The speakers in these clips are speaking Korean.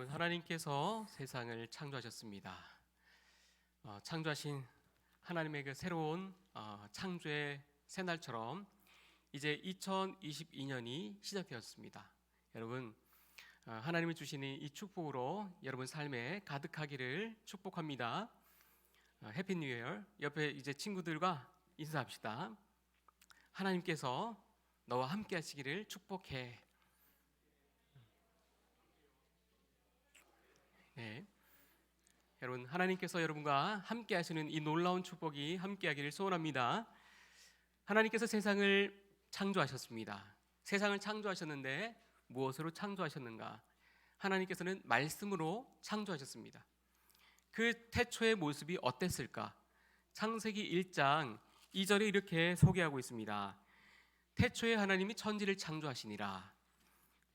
여러분, 하나님께서 세상을 창조하셨습니다. 창조하신 하나님의 그 새로운 창조의 새날처럼 이제 2022년이 시작되었습니다. 여러분, 하나님이 주시는 이 축복으로 여러분 삶에 가득하기를 축복합니다. 해피 뉴 이어. 옆에 이제 친구들과 인사합시다. 하나님께서 너와 함께 하시기를 축복해. 네. 여러분, 하나님께서 여러분과 함께 하시는 이 놀라운 축복이 함께 하기를 소원합니다. 하나님께서 세상을 창조하셨습니다. 세상을 창조하셨는데 무엇으로 창조하셨는가? 하나님께서는 말씀으로 창조하셨습니다. 그 태초의 모습이 어땠을까? 창세기 1장 2절에 이렇게 소개하고 있습니다. 태초에 하나님이 천지를 창조하시니라.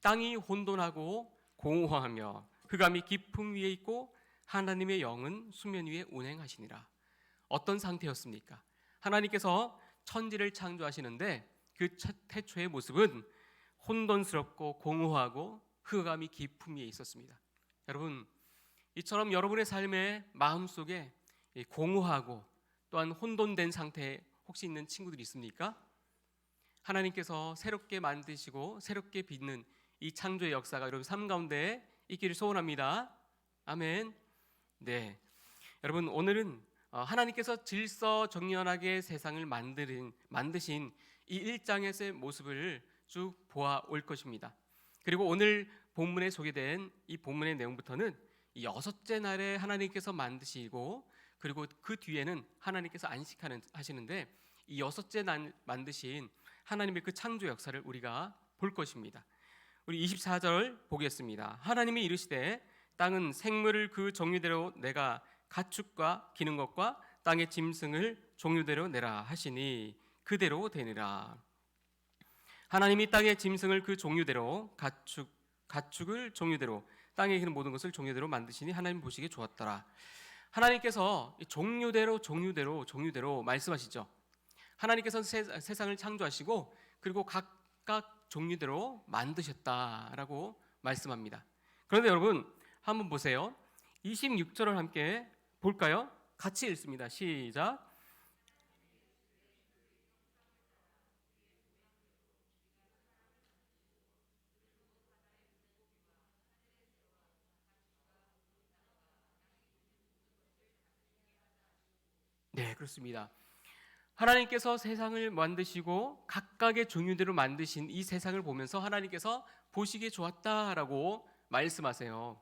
땅이 혼돈하고 공허하며 흑암이 깊음 위에 있고 하나님의 영은 수면 위에 운행하시니라. 어떤 상태였습니까? 하나님께서 천지를 창조하시는데 그 태초의 모습은 혼돈스럽고 공허하고 흑암이 깊음 위에 있었습니다. 여러분, 이처럼 여러분의 삶의 마음속에 공허하고 또한 혼돈된 상태에 혹시 있는 친구들이 있습니까? 하나님께서 새롭게 만드시고 새롭게 빚는 이 창조의 역사가 여러분 삶 가운데 있기를 소원합니다. 아멘. 네, 여러분, 오늘은 하나님께서 질서정연하게 세상을 만드신 이 1장에서의 모습을 쭉 보아올 것입니다. 그리고 오늘 본문에 소개된 이 본문의 내용부터는 이 여섯째 날에 하나님께서 만드시고 그리고 그 뒤에는 하나님께서 안식하시는데 이 여섯째 날 만드신 하나님의 그 창조 역사를 우리가 볼 것입니다. 우리 24절 보겠습니다. 하나님이 이르시되 땅은 생물을 그 종류대로 내가 가축과 기는 것과 땅의 짐승을 종류대로 내라 하시니 그대로 되니라. 하나님이 땅의 짐승을 그 종류대로 가축을 종류대로 땅에 기는 모든 것을 종류대로 만드시니 하나님 보시기에 좋았더라. 하나님께서 종류대로 말씀하시죠. 하나님께서는 세상을 창조하시고 그리고 각각 종류대로 만드셨다라고 말씀합니다. 그런데 여러분 한번 보세요. 26절을 함께 볼까요? 같이 읽습니다. 시작. 네, 그렇습니다. 하나님께서 세상을 만드시고 각각의 종류대로 만드신 이 세상을 보면서 하나님께서 보시기에 좋았다라고 말씀하세요.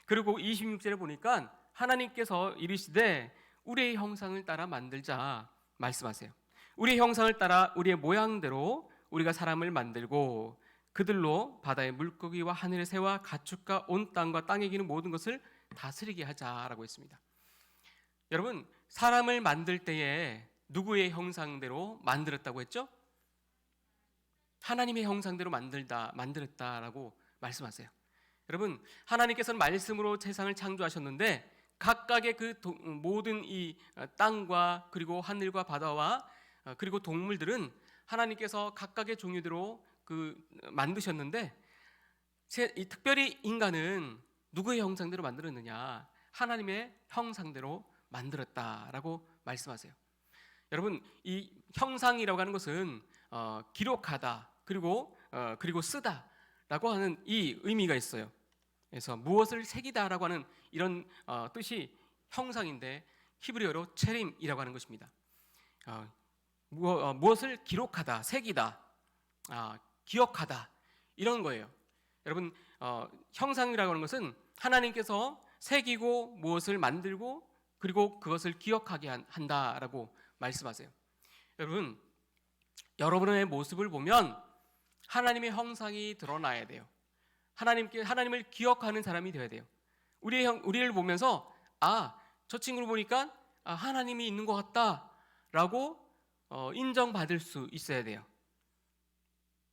그리고 26절에 보니까 하나님께서 이르시되 우리의 형상을 따라 만들자 말씀하세요. 우리의 형상을 따라 우리의 모양대로 우리가 사람을 만들고 그들로 바다의 물고기와 하늘의 새와 가축과 온 땅과 땅에 기는 모든 것을 다스리게 하자라고 했습니다. 여러분, 사람을 만들 때에 누구의 형상대로 만들었다고 했죠? 하나님의 형상대로 만들었다라고 말씀하세요. 여러분, 하나님께서는 말씀으로 세상을 창조하셨는데 각각의 그 모든 이 땅과 그리고 하늘과 바다와 그리고 동물들은 하나님께서 각각의 종류대로 만드셨는데 특별히 인간은 누구의 형상대로 만들었느냐? 하나님의 형상대로 만들었다라고 말씀하세요. 여러분, 이 형상이라고 하는 것은 기록하다 그리고 쓰다라고 하는 이 의미가 있어요. 그래서 무엇을 새기다라고 하는 이런 뜻이 형상인데 히브리어로 체림이라고 하는 것입니다. 무엇을 기록하다, 새기다, 기억하다 이런 거예요. 여러분, 형상이라고 하는 것은 하나님께서 새기고 무엇을 만들고 그리고 그것을 기억하게 한다라고 말씀하세요. 여러분, 여러분의 모습을 보면 하나님의 형상이 드러나야 돼요. 하나님을 기억하는 사람이 되어야 돼요. 우리를 보면서 저 친구를 보니까 하나님이 있는 것 같다라고 인정받을 수 있어야 돼요.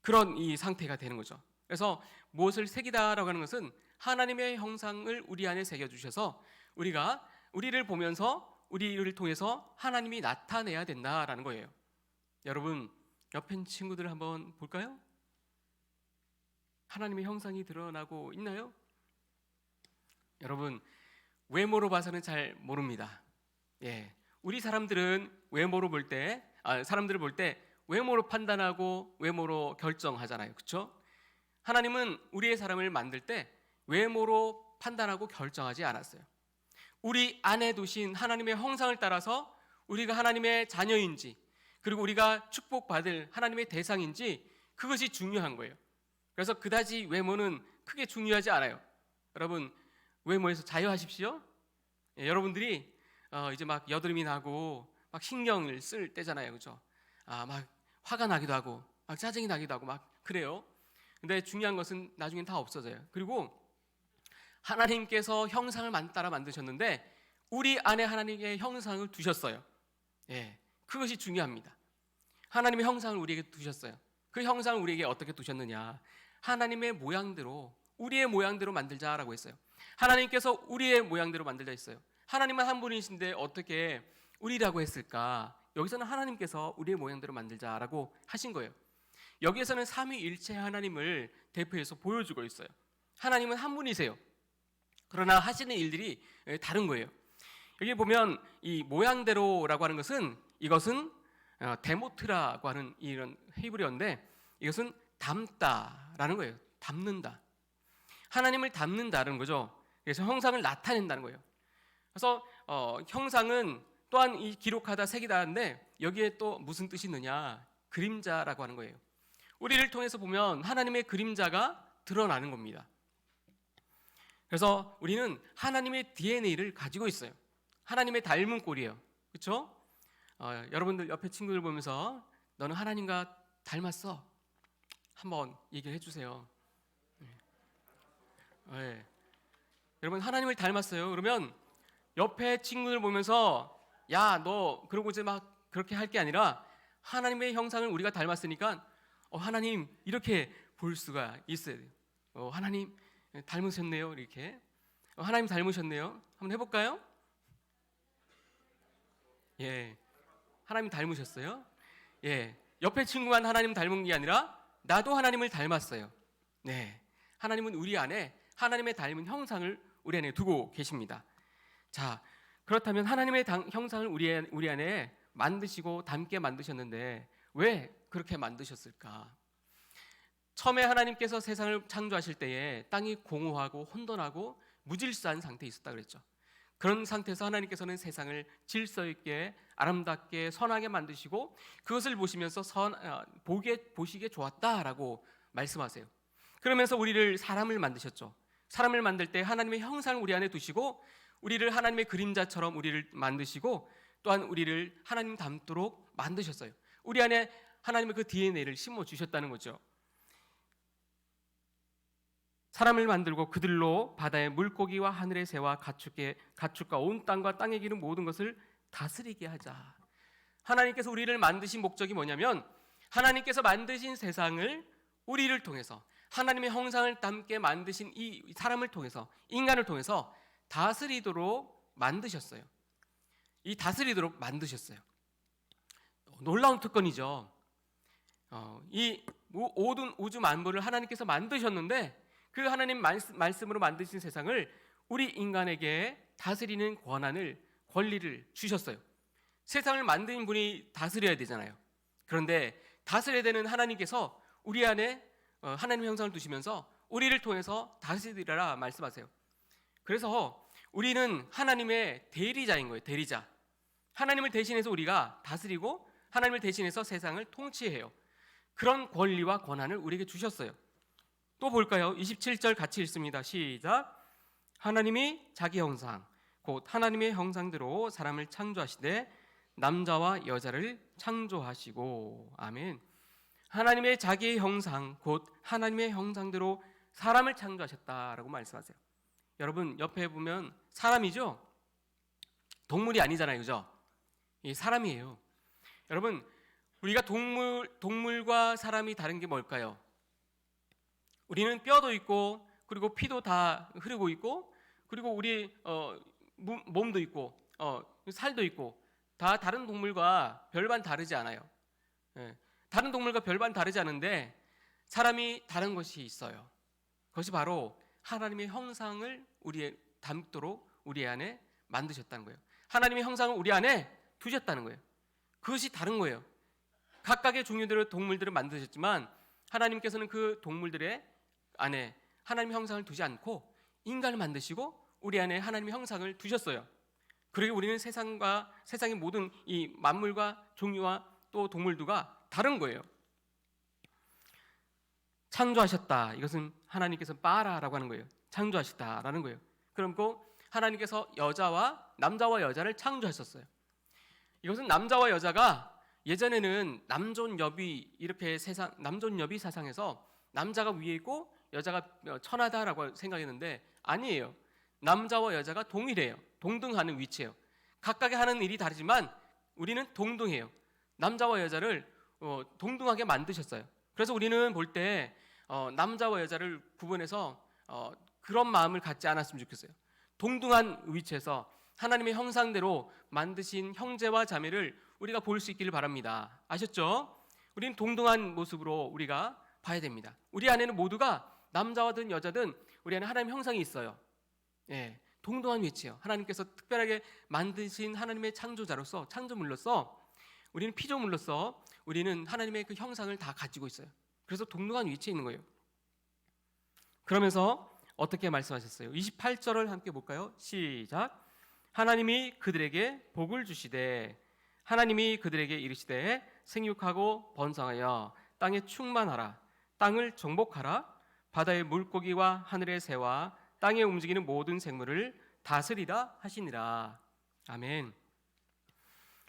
그런 이 상태가 되는 거죠. 그래서 무엇을 새기다라고 하는 것은 하나님의 형상을 우리 안에 새겨주셔서 우리를 보면서 우리를 통해서 하나님이 나타내야 된다라는 거예요. 여러분, 옆에 있는 친구들 한번 볼까요? 하나님의 형상이 드러나고 있나요? 여러분, 외모로 봐서는 잘 모릅니다. 예, 우리 사람들은 외모로 볼 때, 사람들을 볼 때 외모로 판단하고 외모로 결정하잖아요, 그렇죠? 하나님은 우리의 사람을 만들 때 외모로 판단하고 결정하지 않았어요. 우리 안에 두신 하나님의 형상을 따라서 우리가 하나님의 자녀인지, 그리고 우리가 축복받을 하나님의 대상인지, 그것이 중요한 거예요. 그래서 그다지 외모는 크게 중요하지 않아요. 여러분, 외모에서 자유하십시오. 예, 여러분들이 이제 막 여드름이 나고 막 신경을 쓸 때잖아요, 그렇죠? 막 화가 나기도 하고 막 짜증이 나기도 하고 막 그래요. 근데 중요한 것은 나중엔 다 없어져요. 그리고 하나님께서 형상을 따라 만드셨는데 우리 안에 하나님의 형상을 두셨어요. 예, 그것이 중요합니다. 하나님의 형상을 우리에게 두셨어요. 그 형상을 우리에게 어떻게 두셨느냐? 하나님의 모양대로, 우리의 모양대로 만들자라고 했어요. 하나님께서 우리의 모양대로 만들자 했어요. 하나님은 한 분이신데 어떻게 우리라고 했을까? 여기서는 하나님께서 우리의 모양대로 만들자라고 하신 거예요. 여기에서는 삼위일체 하나님을 대표해서 보여주고 있어요. 하나님은 한 분이세요. 그러나 하시는 일들이 다른 거예요. 여기 보면 이 모양대로라고 하는 것은, 이것은 데모트라고 하는 이런 히브리어인데, 이것은 담다라는 거예요. 담는다. 하나님을 담는다는 거죠. 그래서 형상을 나타낸다는 거예요. 그래서 형상은 또한 이 기록하다, 새기다인데 여기에 또 무슨 뜻이 있느냐? 그림자라고 하는 거예요. 우리를 통해서 보면 하나님의 그림자가 드러나는 겁니다. 그래서 우리는 하나님의 DNA를 가지고 있어요. 하나님의 닮은 꼴이에요. 그렇죠? 여러분들 옆에 친구들 보면서 너는 하나님과 닮았어. 한번 얘기를 해주세요. 네. 여러분, 하나님을 닮았어요. 그러면 옆에 친구들 보면서 야, 너 그러고 이제 막 그렇게 할 게 아니라 하나님의 형상을 우리가 닮았으니까 하나님 이렇게 볼 수가 있어야 돼요. 하나님 닮으셨네요. 이렇게 하나님 닮으셨네요. 한번 해볼까요? 예, 하나님 닮으셨어요. 예, 옆에 친구만 하나님 닮은 게 아니라 나도 하나님을 닮았어요. 네, 하나님은 우리 안에 하나님의 닮은 형상을 우리 안에 두고 계십니다. 자, 그렇다면 하나님의 형상을 우리 안에 만드시고 닮게 만드셨는데 왜 그렇게 만드셨을까? 처음에 하나님께서 세상을 창조하실 때에 땅이 공허하고 혼돈하고 무질서한 상태에 있었다 그랬죠. 그런 상태에서 하나님께서는 세상을 질서 있게 아름답게 선하게 만드시고 그것을 보시면서 보시기에 좋았다라고 말씀하세요. 그러면서 우리를 사람을 만드셨죠. 사람을 만들 때 하나님의 형상을 우리 안에 두시고 우리를 하나님의 그림자처럼 우리를 만드시고 또한 우리를 하나님 닮도록 만드셨어요. 우리 안에 하나님의 그 DNA를 심어 주셨다는 거죠. 사람을 만들고 그들로 바다의 물고기와 하늘의 새와 가축과 온 땅과 땅에 기는 모든 것을 다스리게 하자. 하나님께서 우리를 만드신 목적이 뭐냐면 하나님께서 만드신 세상을 우리를 통해서 하나님의 형상을 담게 만드신 이 사람을 통해서, 인간을 통해서 다스리도록 만드셨어요. 이 다스리도록 만드셨어요. 놀라운 특권이죠. 이 모든 우주 만물을 하나님께서 만드셨는데 그 하나님 말씀으로 만드신 세상을 우리 인간에게 다스리는 권리를 주셨어요. 세상을 만든 분이 다스려야 되잖아요. 그런데 다스려야 되는 하나님께서 우리 안에 하나님 형상을 두시면서 우리를 통해서 다스리라 말씀하세요. 그래서 우리는 하나님의 대리자인 거예요. 대리자. 하나님을 대신해서 우리가 다스리고 하나님을 대신해서 세상을 통치해요. 그런 권리와 권한을 우리에게 주셨어요. 또 볼까요? 27절 같이 읽습니다. 시작. 하나님이 자기 형상 곧 하나님의 형상대로 사람을 창조하시되 남자와 여자를 창조하시고. 아멘. 하나님의 자기 형상 곧 하나님의 형상대로 사람을 창조하셨다라고 말씀하세요. 여러분 옆에 보면 사람이죠? 동물이 아니잖아요, 그죠? 이 사람이에요. 여러분 우리가 동물과 사람이 다른 게 뭘까요? 우리는 뼈도 있고 그리고 피도 다 흐르고 있고 그리고 우리 몸도 있고 살도 있고 다 다른 동물과 별반 다르지 않아요. 예. 다른 동물과 별반 다르지 않은데 사람이 다른 것이 있어요. 그것이 바로 하나님의 형상을 닮도록 우리 안에 만드셨다는 거예요. 하나님의 형상을 우리 안에 두셨다는 거예요. 그것이 다른 거예요. 각각의 종류대로 동물들을 만드셨지만 하나님께서는 그 동물들의 안에 하나님의 형상을 두지 않고 인간을 만드시고 우리 안에 하나님의 형상을 두셨어요. 그리고 우리는 세상의 모든 이 만물과 종류와 또 동물들과 다른 거예요. 창조하셨다. 이것은 하나님께서 빠라라고 하는 거예요. 창조하셨다라는 거예요. 그리고 하나님께서 남자와 여자를 창조하셨어요. 이것은 남자와 여자가 예전에는 남존여비 이렇게 남존여비 사상에서 남자가 위에 있고 여자가 천하다라고 생각했는데 아니에요. 남자와 여자가 동일해요. 동등하는 위치예요. 각각의 하는 일이 다르지만 우리는 동등해요. 남자와 여자를 동등하게 만드셨어요. 그래서 우리는 볼 때 남자와 여자를 구분해서 그런 마음을 갖지 않았으면 좋겠어요. 동등한 위치에서 하나님의 형상대로 만드신 형제와 자매를 우리가 볼 수 있기를 바랍니다. 아셨죠? 우리는 동등한 모습으로 우리가 봐야 됩니다. 우리 안에는 모두가 남자든 여자든 우리 안에 하나님의 형상이 있어요. 예, 동등한 위치예요. 하나님께서 특별하게 만드신 하나님의 창조물로서 우리는 피조물로서 우리는 하나님의 그 형상을 다 가지고 있어요. 그래서 동등한 위치에 있는 거예요. 그러면서 어떻게 말씀하셨어요? 28절을 함께 볼까요? 시작. 하나님이 그들에게 복을 주시되 하나님이 그들에게 이르시되 생육하고 번성하여 땅에 충만하라. 땅을 정복하라. 바다의 물고기와 하늘의 새와 땅에 움직이는 모든 생물을 다스리라 하시니라. 아멘.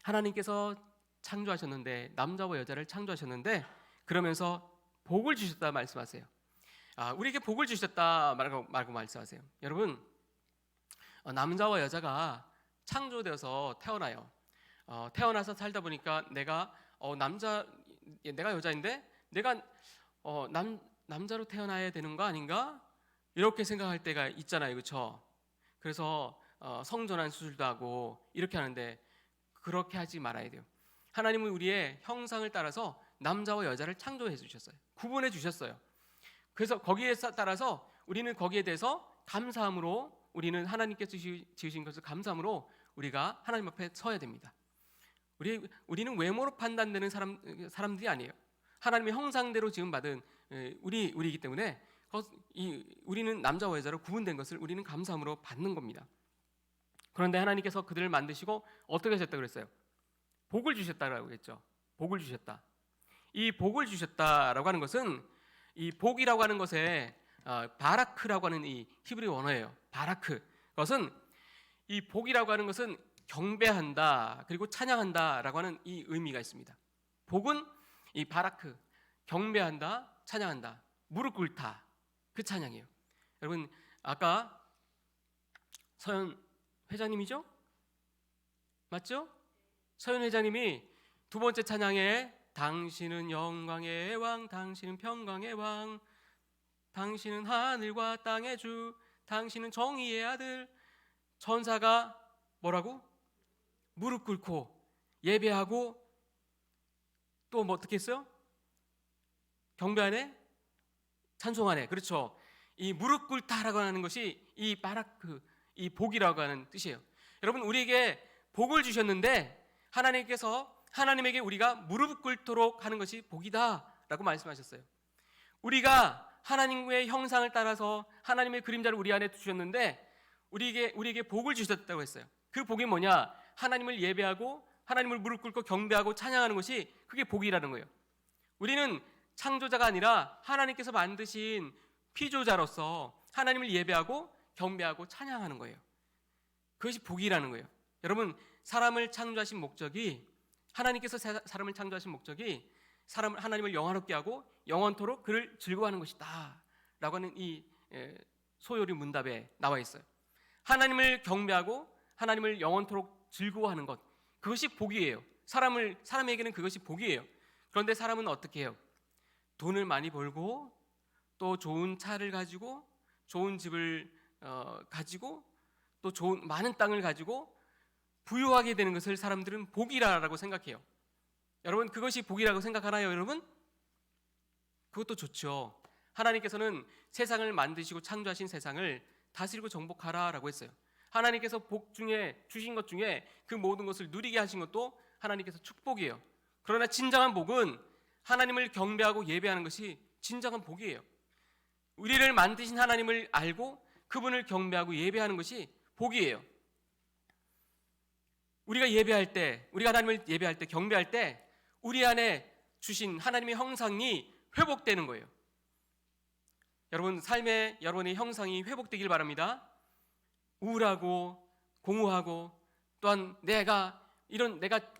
하나님께서 창조하셨는데 남자와 여자를 창조하셨는데 그러면서 복을 주셨다 말씀하세요. 우리에게 복을 주셨다 말고 말씀하세요. 여러분, 남자와 여자가 창조되어서 태어나요. 태어나서 살다 보니까 내가 여자인데 내가 남자로 태어나야 되는 거 아닌가? 이렇게 생각할 때가 있잖아요. 그렇죠? 그래서 성전환 수술도 하고 이렇게 하는데 그렇게 하지 말아야 돼요. 하나님은 우리의 형상을 따라서 남자와 여자를 창조해 주셨어요. 구분해 주셨어요. 그래서 거기에 따라서 우리는 거기에 대해서 감사함으로 우리는 하나님께서 지으신 것을 감사함으로 우리가 하나님 앞에 서야 됩니다. 우리는 외모로 판단되는 사람들이 아니에요. 하나님의 형상대로 지음받은 우리이기 때문에 우리는 남자와 여자로 구분된 것을 우리는 감사함으로 받는 겁니다. 그런데 하나님께서 그들을 만드시고 어떻게 하셨다고 그랬어요? 복을 주셨다라고 했죠. 복을 주셨다. 이 복을 주셨다라고 하는 것은 이 복이라고 하는 것에 바라크라고 하는 이 히브리 원어예요. 바라크. 그것은 이 복이라고 하는 것은 경배한다 그리고 찬양한다라고 하는 이 의미가 있습니다. 복은 이 바라크, 경배한다, 찬양한다, 무릎 꿇다 그 찬양이에요. 여러분 아까 서현 회장님이죠? 맞죠? 서현 회장님이 두 번째 찬양에 당신은 영광의 왕, 당신은 평강의 왕, 당신은 하늘과 땅의 주, 당신은 정의의 아들. 천사가 뭐라고? 무릎 꿇고 예배하고 또 뭐 어떻게 했어요? 경배하네? 찬송하네. 그렇죠. 이 무릎 꿇다라고 하는 것이 이 바라크, 이 복이라고 하는 뜻이에요. 여러분 우리에게 복을 주셨는데 하나님께서 하나님에게 우리가 무릎 꿇도록 하는 것이 복이다라고 말씀하셨어요. 우리가 하나님의 형상을 따라서 하나님의 그림자를 우리 안에 두셨는데 우리에게 복을 주셨다고 했어요. 그 복이 뭐냐? 하나님을 예배하고 하나님을 무릎 꿇고 경배하고 찬양하는 것이 그게 복이라는 거예요. 우리는 창조자가 아니라 하나님께서 만드신 피조자로서 하나님을 예배하고 경배하고 찬양하는 거예요. 그것이 복이라는 거예요. 여러분 사람을 창조하신 목적이 하나님께서 사람을 창조하신 목적이 하나님을 영화롭게 하고 영원토록 그를 즐거워하는 것이다 라고 하는 이 소요리 문답에 나와 있어요. 하나님을 경배하고 하나님을 영원토록 즐거워하는 것, 그것이 복이에요. 사람에게는 그것이 복이에요. 그런데 사람은 어떻게 해요? 돈을 많이 벌고 또 좋은 차를 가지고 좋은 집을 가지고 또 많은 땅을 가지고 부유하게 되는 것을 사람들은 복이라고 생각해요. 여러분 그것이 복이라고 생각하나요, 여러분? 그것도 좋죠. 하나님께서는 세상을 만드시고 창조하신 세상을 다스리고 정복하라라고 했어요. 하나님께서 복 중에 주신 것 중에 그 모든 것을 누리게 하신 것도 하나님께서 축복이에요. 그러나 진정한 복은 하나님을 경배하고 예배하는 것이 진정한 복이에요. 우리를 만드신 하나님을 알고 그분을 경배하고 예배하는 것이 복이에요. 우리가 예배할 때, 우리가 하나님을 예배할 때, 경배할 때 우리 안에 주신 하나님의 형상이 회복되는 거예요. 여러분 삶에 여러분의 형상이 회복되길 바랍니다. 우울하고 공허하고 또한 내가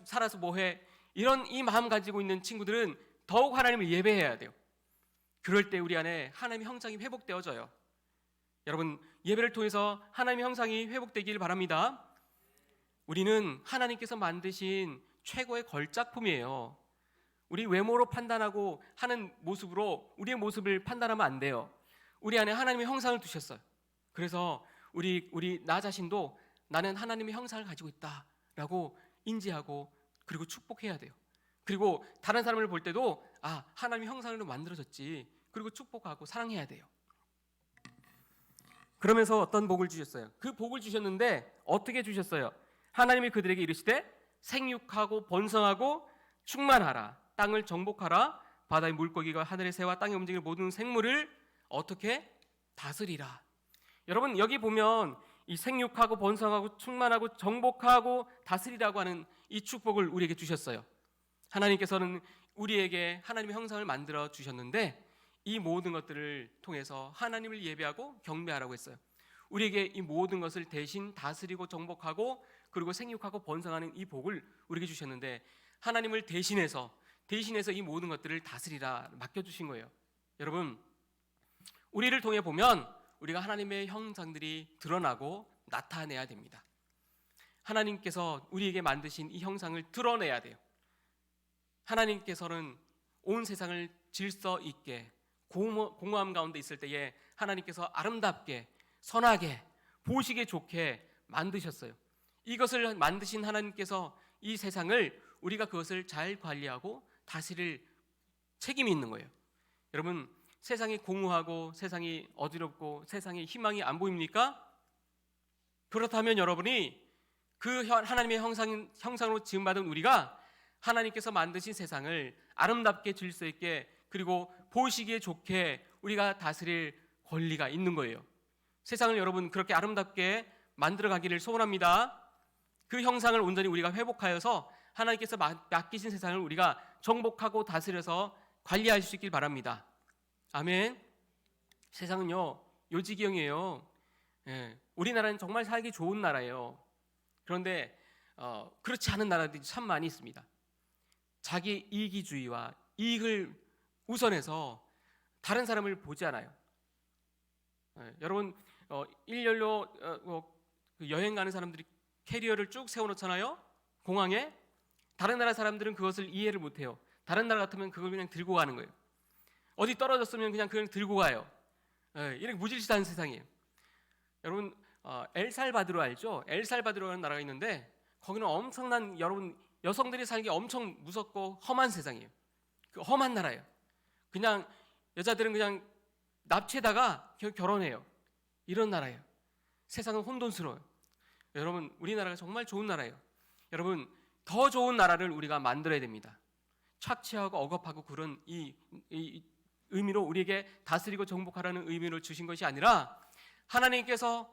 살아서 뭐해 이런 이 마음 가지고 있는 친구들은 더욱 하나님을 예배해야 돼요. 그럴 때 우리 안에 하나님의 형상이 회복되어져요. 여러분 예배를 통해서 하나님의 형상이 회복되길 바랍니다. 우리는 하나님께서 만드신 최고의 걸작품이에요. 우리 외모로 판단하고 하는 모습으로 우리의 모습을 판단하면 안 돼요. 우리 안에 하나님의 형상을 두셨어요. 그래서 우리 나 자신도 나는 하나님의 형상을 가지고 있다라고 인지하고 그리고 축복해야 돼요. 그리고 다른 사람을 볼 때도 하나님의 형상으로 만들어졌지. 그리고 축복하고 사랑해야 돼요. 그러면서 어떤 복을 주셨어요? 그 복을 주셨는데 어떻게 주셨어요? 하나님이 그들에게 이르시되 생육하고 번성하고 충만하라. 땅을 정복하라. 바다의 물고기가 하늘의 새와 땅에 움직이는 모든 생물을 어떻게 다스리라. 여러분 여기 보면 이 생육하고 번성하고 충만하고 정복하고 다스리라고 하는 이 축복을 우리에게 주셨어요. 하나님께서는 우리에게 하나님의 형상을 만들어 주셨는데 이 모든 것들을 통해서 하나님을 예배하고 경배하라고 했어요. 우리에게 이 모든 것을 대신 다스리고 정복하고 그리고 생육하고 번성하는 이 복을 우리에게 주셨는데 하나님을 대신해서 이 모든 것들을 다스리라 맡겨주신 거예요. 여러분 우리를 통해 보면 우리가 하나님의 형상들이 드러나고 나타내야 됩니다. 하나님께서 우리에게 만드신 이 형상을 드러내야 돼요. 하나님께서는 온 세상을 질서 있게 공허함 가운데 있을 때에 하나님께서 아름답게 선하게 보시기에 좋게 만드셨어요. 이것을 만드신 하나님께서 이 세상을 우리가 그것을 잘 관리하고 다스릴 책임이 있는 거예요. 여러분 세상이 공허하고 세상이 어지럽고 세상에 희망이 안 보입니까? 그렇다면 여러분이 그 하나님의 형상으로 지음받은 우리가 하나님께서 만드신 세상을 아름답게 질서 있게 그리고 보시기에 좋게 우리가 다스릴 권리가 있는 거예요. 세상을 여러분 그렇게 아름답게 만들어가기를 소원합니다. 그 형상을 온전히 우리가 회복하여서 하나님께서 맡기신 세상을 우리가 정복하고 다스려서 관리할 수 있길 바랍니다. 아멘. 세상은요 요지경이에요. 우리나라는 정말 살기 좋은 나라예요. 그런데 그렇지 않은 나라들이 참 많이 있습니다. 자기 이기주의와 이익을 우선해서 다른 사람을 보지 않아요. 여러분 일렬로 여행 가는 사람들이 캐리어를 쭉 세워놓잖아요. 공항에. 다른 나라 사람들은 그것을 이해를 못해요. 다른 나라 같으면 그걸 그냥 들고 가는 거예요. 어디 떨어졌으면 그냥 들고 가요. 이렇게 무질서한 세상이에요. 여러분 엘살바도르 알죠? 엘살바도르라는 나라가 있는데 거기는 엄청난 여러분 여성들이 살기 엄청 무섭고 험한 세상이에요. 그 험한 나라예요. 그냥 여자들은 그냥 납치에다가 결혼해요. 이런 나라예요. 세상은 혼돈스러워요. 여러분 우리나라가 정말 좋은 나라예요. 여러분 더 좋은 나라를 우리가 만들어야 됩니다. 착취하고 억압하고 그런 이 의미로 우리에게 다스리고 정복하라는 의미로 주신 것이 아니라 하나님께서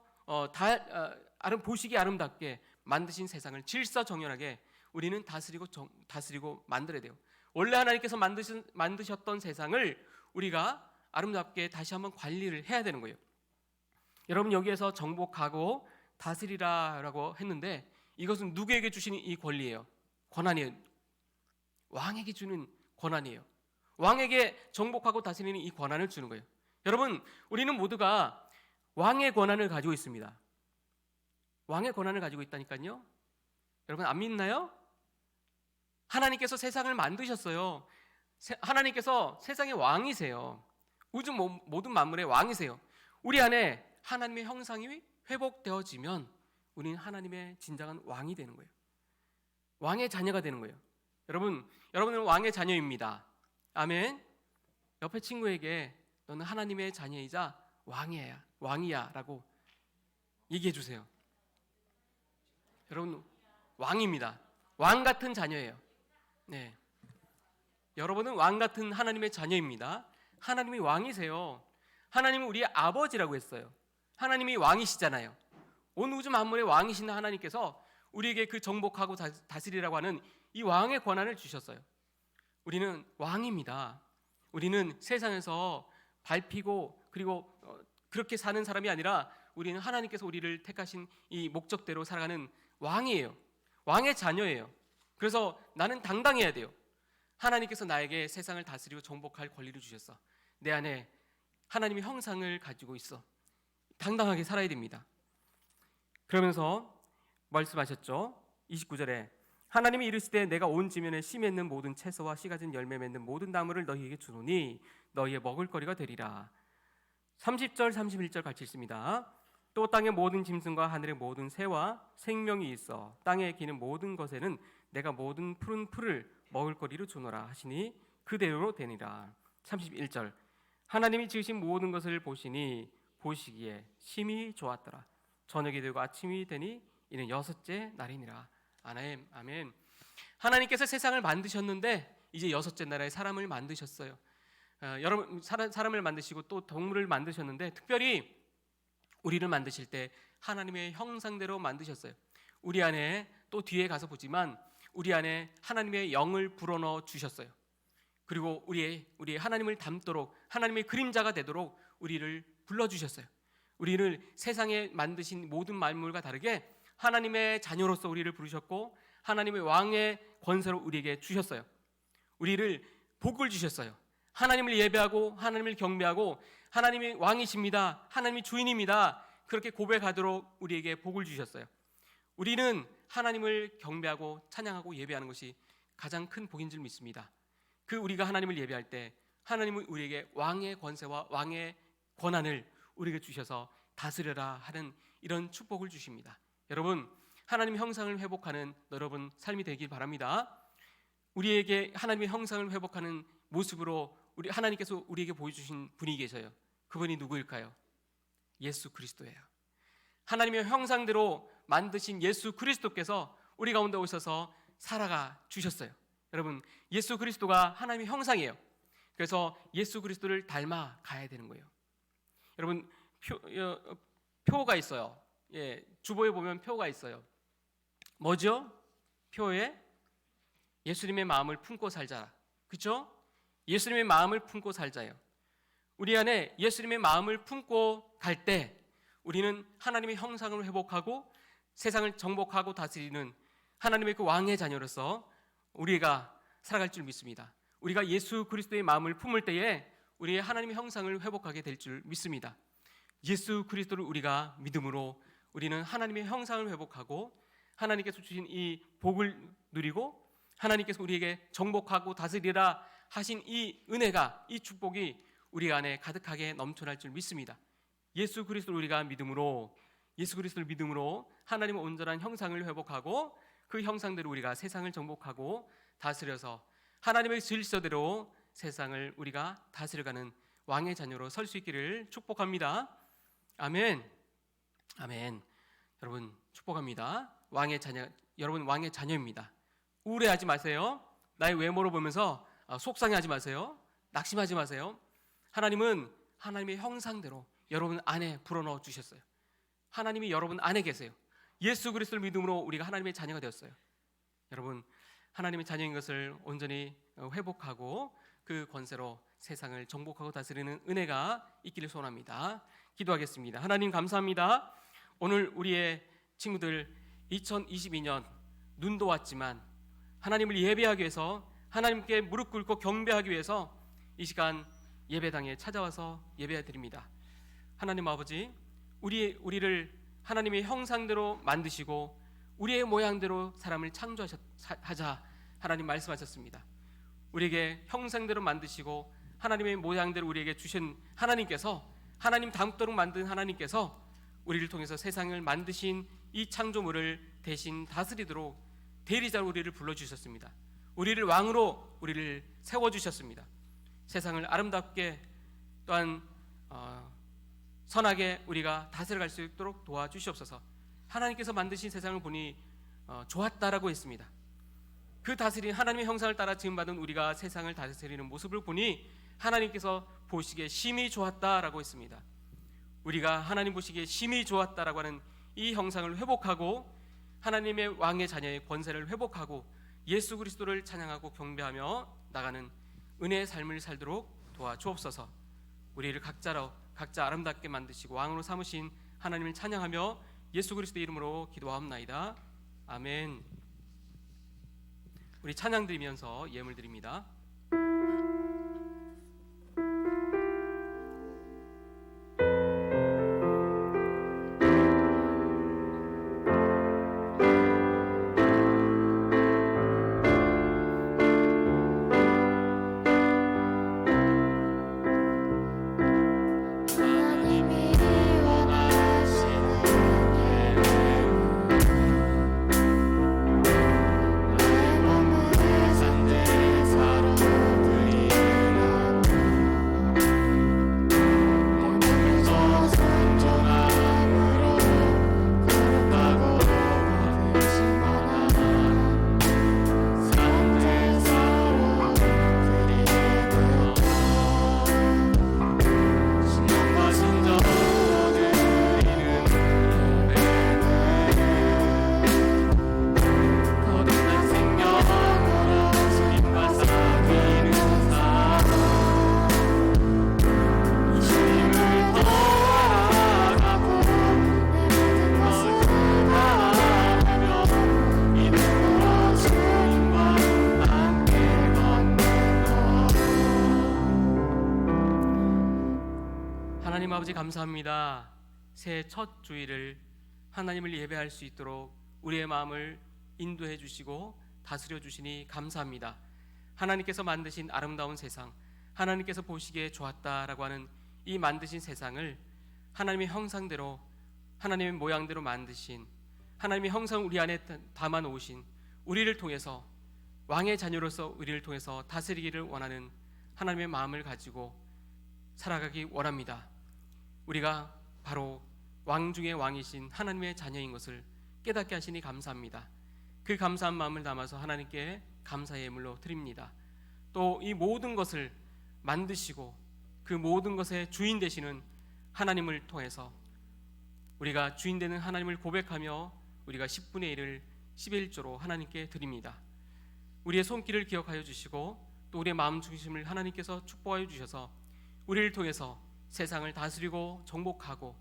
보시기 아름답게 만드신 세상을 질서정연하게 우리는 다스리고 만들어야 돼요. 원래 하나님께서 만드셨던 세상을 우리가 아름답게 다시 한번 관리를 해야 되는 거예요. 여러분 여기에서 정복하고 다스리라라고 했는데 이것은 누구에게 주신 이 권리예요? 권한이에요. 왕에게 주는 권한이에요. 왕에게 정복하고 다스리는 이 권한을 주는 거예요. 여러분 우리는 모두가 왕의 권한을 가지고 있습니다. 왕의 권한을 가지고 있다니까요. 여러분 안 믿나요? 하나님께서 세상을 만드셨어요. 하나님께서 세상의 왕이세요. 우주 모든 만물의 왕이세요. 우리 안에 하나님의 형상이 회복되어지면 우리는 하나님의 진정한 왕이 되는 거예요. 왕의 자녀가 되는 거예요. 여러분은 왕의 자녀입니다. 아멘. 옆에 친구에게 너는 하나님의 자녀이자 왕이야 라고 얘기해 주세요. 여러분, 왕입니다. 왕 같은 자녀예요. 네. 여러분은 왕 같은 하나님의 자녀입니다. 하나님이 왕이세요. 하나님은 우리의 아버지라고 했어요. 하나님이 왕이시잖아요. 온 우주 만물의 왕이신 하나님께서 우리에게 그 정복하고 다스리라고 하는 이 왕의 권한을 주셨어요. 우리는 왕입니다. 우리는 세상에서 밟히고 그리고 그렇게 사는 사람이 아니라 우리는 하나님께서 우리를 택하신 이 목적대로 살아가는 왕이에요. 왕의 자녀예요. 그래서 나는 당당해야 돼요. 하나님께서 나에게 세상을 다스리고 정복할 권리를 주셨어. 내 안에 하나님의 형상을 가지고 있어. 당당하게 살아야 됩니다. 그러면서 말씀하셨죠. 29절에 하나님이 이르시되 내가 온 지면에 씨 맺는 모든 채소와 씨 가진 열매 맺는 모든 나무를 너희에게 주노니 너희의 먹을거리가 되리라. 30절 31절 같이 읽습니다. 또 땅의 모든 짐승과 하늘의 모든 새와 생명이 있어 땅에 기는 모든 것에는 내가 모든 푸른 풀을 먹을거리로 주노라 하시니 그대로 되니라. 31절 하나님이 지으신 모든 것을 보시니 보시기에 심히 좋았더라. 저녁이 되고 아침이 되니 이는 여섯째 날이니라. 아멘. 아멘. 하나님께서 세상을 만드셨는데 이제 여섯째 날에 사람을 만드셨어요. 여러분 사람을 만드시고 또 동물을 만드셨는데 특별히 우리를 만드실 때 하나님의 형상대로 만드셨어요. 우리 안에 또 뒤에 가서 보지만 우리 안에 하나님의 영을 불어넣어 주셨어요. 그리고 우리의 하나님을 닮도록 하나님의 그림자가 되도록 우리를 불러주셨어요. 우리를 세상에 만드신 모든 만물과 다르게 하나님의 자녀로서 우리를 부르셨고 하나님의 왕의 권세로 우리에게 주셨어요. 우리를 복을 주셨어요. 하나님을 예배하고 하나님을 경배하고 하나님이 왕이십니다. 하나님이 주인입니다. 그렇게 고백하도록 우리에게 복을 주셨어요. 우리는 하나님을 경배하고 찬양하고 예배하는 것이 가장 큰 복인 줄 믿습니다. 그 우리가 하나님을 예배할 때 하나님은 우리에게 왕의 권세와 왕의 권한을 우리에게 주셔서 다스려라 하는 이런 축복을 주십니다. 여러분 하나님의 형상을 회복하는 여러분 삶이 되길 바랍니다. 우리에게 하나님의 형상을 회복하는 모습으로 하나님께서 우리에게 보여주신 분이 계셔요. 그분이 누구일까요? 예수 그리스도예요. 하나님의 형상대로 만드신 예수 그리스도께서 우리 가운데 오셔서 살아가 주셨어요. 여러분 예수 그리스도가 하나님의 형상이에요. 그래서 예수 그리스도를 닮아 가야 되는 거예요. 여러분 표가 있어요. 예, 주보에 보면 표가 있어요. 뭐죠? 표에 예수님의 마음을 품고 살자. 그렇죠? 예수님의 마음을 품고 살자요. 우리 안에 예수님의 마음을 품고 갈 때 우리는 하나님의 형상을 회복하고 세상을 정복하고 다스리는 하나님의 그 왕의 자녀로서 우리가 살아갈 줄 믿습니다. 우리가 예수 그리스도의 마음을 품을 때에 우리의 하나님의 형상을 회복하게 될 줄 믿습니다. 예수 그리스도를 우리가 믿음으로 우리는 하나님의 형상을 회복하고 하나님께서 주신 이 복을 누리고 하나님께서 우리에게 정복하고 다스리라 하신 이 은혜가 이 축복이 우리 안에 가득하게 넘쳐날 줄 믿습니다. 예수 그리스도를 우리가 믿음으로 예수 그리스도를 믿음으로 하나님의 온전한 형상을 회복하고 그 형상대로 우리가 세상을 정복하고 다스려서 하나님의 질서대로 세상을 우리가 다스려가는 왕의 자녀로 설 수 있기를 축복합니다. 아멘. 아멘. 여러분 축복합니다. 왕의 자녀, 여러분 왕의 자녀입니다. 우울해하지 마세요. 나의 외모를 보면서 속상해하지 마세요. 낙심하지 마세요. 하나님은 하나님의 형상대로 여러분 안에 불어넣어 주셨어요. 하나님이 여러분 안에 계세요. 예수 그리스도를 믿음으로 우리가 하나님의 자녀가 되었어요. 여러분 하나님의 자녀인 것을 온전히 회복하고 그 권세로 세상을 정복하고 다스리는 은혜가 있기를 소원합니다. 기도하겠습니다. 하나님 감사합니다. 오늘 우리의 친구들 2022년 눈도 왔지만 하나님을 예배하기 위해서 하나님께 무릎 꿇고 경배하기 위해서 이 시간 예배당에 찾아와서 예배드립니다. 하나님 아버지, 우리를 하나님의 형상대로 만드시고 우리의 모양대로 사람을 창조하자 하나님 말씀하셨습니다. 우리에게 형상대로 만드시고 하나님의 모양대로 우리에게 주신 하나님께서 하나님 닮도록 만든 하나님께서 우리를 통해서 세상을 만드신 이 창조물을 대신 다스리도록 대리자로 우리를 불러주셨습니다. 우리를 왕으로 우리를 세워주셨습니다. 세상을 아름답게 또한 선하게 우리가 다스려갈 수 있도록 도와주시옵소서. 하나님께서 만드신 세상을 보니 좋았다라고 했습니다. 그 다스린 하나님의 형상을 따라 지음받은 우리가 세상을 다스리는 모습을 보니 하나님께서 보시기에 심히 좋았다라고 했습니다. 우리가 하나님 보시기에 심히 좋았다라고 하는 이 형상을 회복하고 하나님의 왕의 자녀의 권세를 회복하고 예수 그리스도를 찬양하고 경배하며 나가는 은혜의 삶을 살도록 도와주옵소서. 우리를 각자 아름답게 만드시고 왕으로 삼으신 하나님을 찬양하며 예수 그리스도의 이름으로 기도하옵나이다. 아멘. 우리 찬양 드리면서 예물 드립니다. 하나님 아버지 감사합니다. 새해 첫 주일을 하나님을 예배할 수 있도록 우리의 마음을 인도해 주시고 다스려 주시니 감사합니다. 하나님께서 만드신 아름다운 세상, 하나님께서 보시기에 좋았다라고 하는 이 만드신 세상을 하나님의 형상대로, 하나님의 모양대로 만드신, 하나님의 형상 우리 안에 담아 놓으신 우리를 통해서 왕의 자녀로서 우리를 통해서 다스리기를 원하는 하나님의 마음을 가지고 살아가기 원합니다. 우리가 바로 왕 중의 왕이신 하나님의 자녀인 것을 깨닫게 하시니 감사합니다. 그 감사한 마음을 담아서 하나님께 감사의 예물로 드립니다. 또 이 모든 것을 만드시고 그 모든 것의 주인 되시는 하나님을 통해서 우리가 주인 되는 하나님을 고백하며 우리가 10분의 1을 11조로 하나님께 드립니다. 우리의 손길을 기억하여 주시고 또 우리의 마음 중심을 하나님께서 축복하여 주셔서 우리를 통해서 세상을 다스리고 정복하고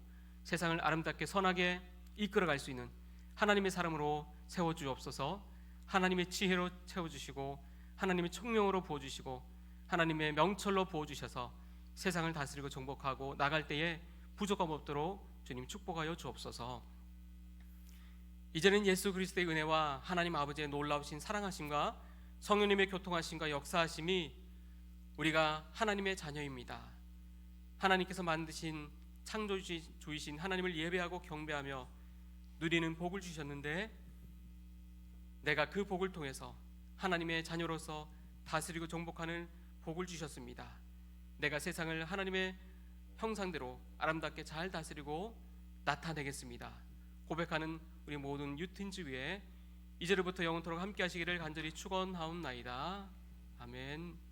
세상을 아름답게 선하게 이끌어갈 수 있는 하나님의 사람으로 세워주옵소서. 하나님의 지혜로 채워주시고 하나님의 총명으로 부어주시고 하나님의 명철로 부어주셔서 세상을 다스리고 정복하고 나갈 때에 부족함 없도록 주님 축복하여 주옵소서. 이제는 예수 그리스도의 은혜와 하나님 아버지의 놀라우신 사랑하심과 성령님의 교통하심과 역사하심이 우리가 하나님의 자녀입니다. 하나님께서 만드신 창조주이신 하나님을 예배하고 경배하며 누리는 복을 주셨는데 내가 그 복을 통해서 하나님의 자녀로서 다스리고 정복하는 복을 주셨습니다. 내가 세상을 하나님의 형상대로 아름답게 잘 다스리고 나타내겠습니다. 고백하는 우리 모든 유틴즈 위에 이제로부터 영원토록 함께 하시기를 간절히 축원하옵나이다. 아멘.